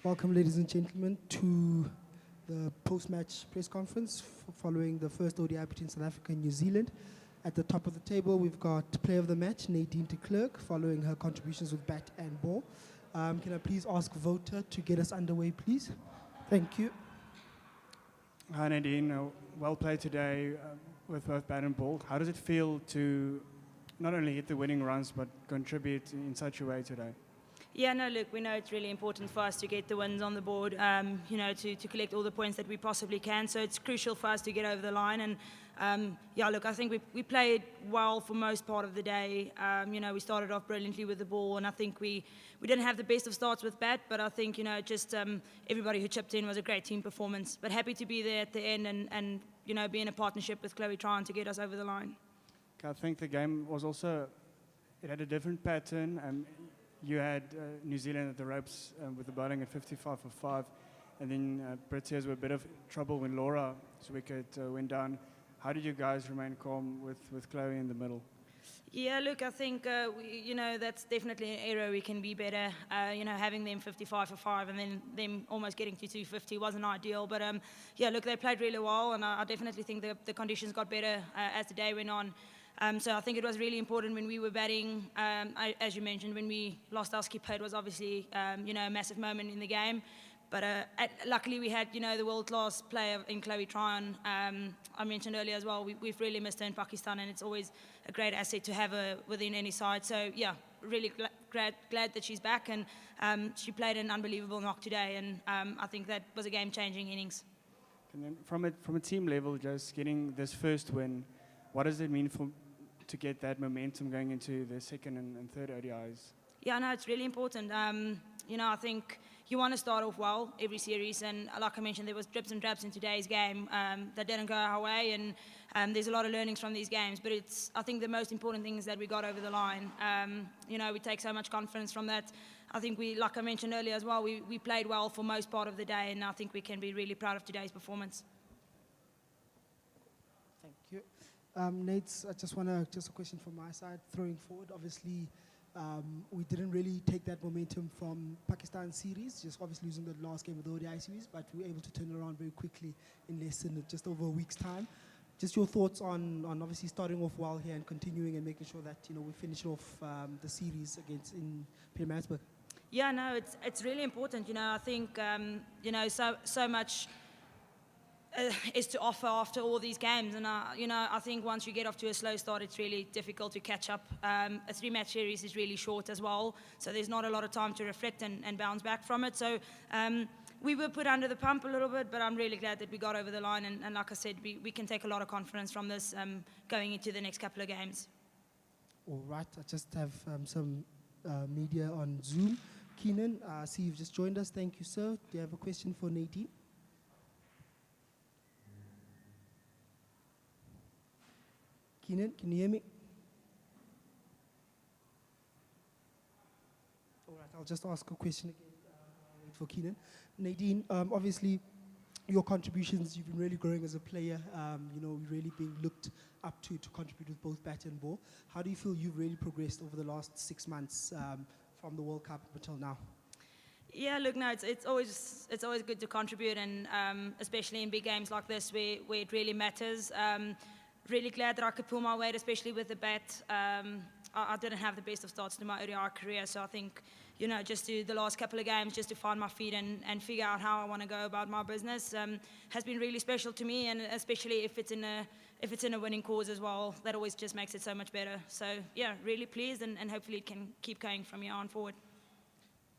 Welcome, ladies and gentlemen, to the post-match press conference following the first ODI between South Africa and New Zealand. At the top of the table, we've got player of the match, Nadine de Klerk, following her contributions with bat and ball. Can I please ask Voter to get us underway, please? Thank you. Hi Nadine, well played today with both bat and ball. How does it feel to not only hit the winning runs but contribute in such a way today? Yeah, no, look, we know it's really important for us to get the wins on the board, to collect all the points that we possibly can. So it's crucial for us to get over the line. And, look, I think we played well for most part of the day. We started off brilliantly with the ball, and I think we didn't have the best of starts with bat, but I think, everybody who chipped in was a great team performance. But happy to be there at the end and be in a partnership with Chloe trying to get us over the line. I think the game was also, it had a different pattern. You had New Zealand at the ropes with the bowling at 55 for 5, and then Proteas were a bit of trouble when Laura's wicket went down. How did you guys remain calm with Chloe in the middle? Yeah, look, I think, that's definitely an area we can be better. Having them 55 for 5 and then them almost getting to 250 wasn't ideal. But, look, they played really well, and I definitely think the conditions got better as the day went on. So I think it was really important when we were batting. As you mentioned, when we lost our skipper, it was obviously, a massive moment in the game. But luckily we had, the world-class player in Chloe Tryon. I mentioned earlier as well, we've really missed her in Pakistan, and it's always a great asset to have her within any side. So, yeah, really glad that she's back, and she played an unbelievable knock today, and I think that was a game-changing innings. And then from a team level, just getting this first win, what does it mean to get that momentum going into the second and third ODIs? Yeah, no, it's really important. I think you want to start off well every series, and like I mentioned, there was drips and drabs in today's game that didn't go our way, and there's a lot of learnings from these games. But I think the most important thing is that we got over the line. We take so much confidence from that. I think like I mentioned earlier as well, we played well for most part of the day, and I think we can be really proud of today's performance. Thank you. Nate, just a question from my side, throwing forward. Obviously, we didn't really take that momentum from Pakistan series, just obviously losing the last game of the ODI series, but we were able to turn it around very quickly in less than just over a week's time. Just your thoughts on obviously starting off well here and continuing and making sure that we finish off the series in Pietermaritzburg. Yeah, no, it's really important. I think so much is to offer after all these games, and I think once you get off to a slow start, it's really difficult to catch up. A 3-match series is really short as well, so there's not a lot of time to reflect and bounce back from it. So we were put under the pump a little bit, but I'm really glad that we got over the line, and like I said, we can take a lot of confidence from this going into the next couple of games. All right, I just have some media on Zoom. Keenan, I see you've just joined us. Thank you, sir. Do you have a question for Nadine? Keenan, can you hear me? All right, I'll just ask a question again for Keenan. Nadine, obviously, your contributions, you've been really growing as a player, really being looked up to contribute with both bat and ball. How do you feel you've really progressed over the last 6 months from the World Cup until now? Yeah, look, no, it's always good to contribute, and especially in big games like this where it really matters. Really glad that I could pull my weight, especially with the bat. I didn't have the best of starts to my ODI career, so I think, just do the last couple of games just to find my feet and figure out how I want to go about my business has been really special to me, and especially if it's in a winning cause as well, that always just makes it so much better. So yeah, really pleased, and hopefully it can keep going from here on forward.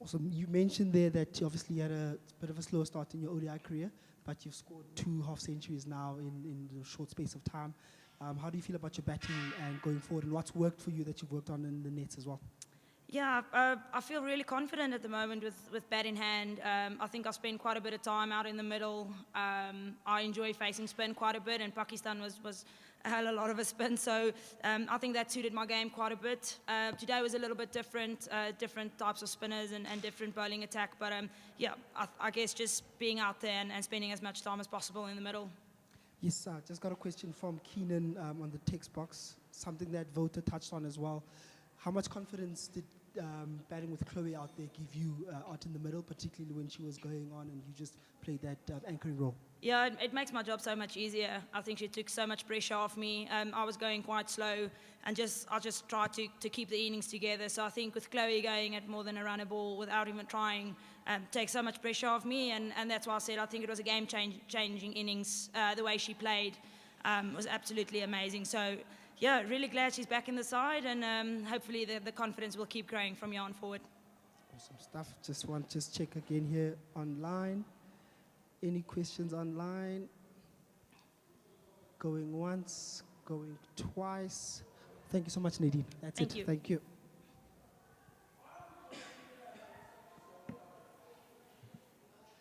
Awesome. You mentioned there that you obviously had a bit of a slow start in your ODI career, but you've scored 2 half-centuries now in a short space of time. How do you feel about your batting and going forward, and what's worked for you that you've worked on in the nets as well? Yeah, I feel really confident at the moment with bat in hand. I think I've spent quite a bit of time out in the middle. I enjoy facing spin quite a bit, and Pakistan was a hell of a lot of a spin, so I think that suited my game quite a bit. Today was a little bit different types of spinners and different bowling attack, but I guess just being out there and spending as much time as possible in the middle. Yes, just got a question from Keenan on the text box, something that Voter touched on as well. How much confidence did batting with Chloe out there give you out in the middle, particularly when she was going on and you just played that anchoring role? Yeah, it makes my job so much easier. I think she took so much pressure off me. I was going quite slow, and I just tried to keep the innings together. So I think with Chloe going at more than a runner ball without even trying, takes so much pressure off me, and that's why I said I think it was a game-changing innings. The way she played was absolutely amazing. So yeah, really glad she's back in the side, and hopefully the confidence will keep growing from here on forward. Awesome stuff. Just check again here online. Any questions online? Going once, going twice. Thank you so much, Nadine. That's Thank it. you. Thank you.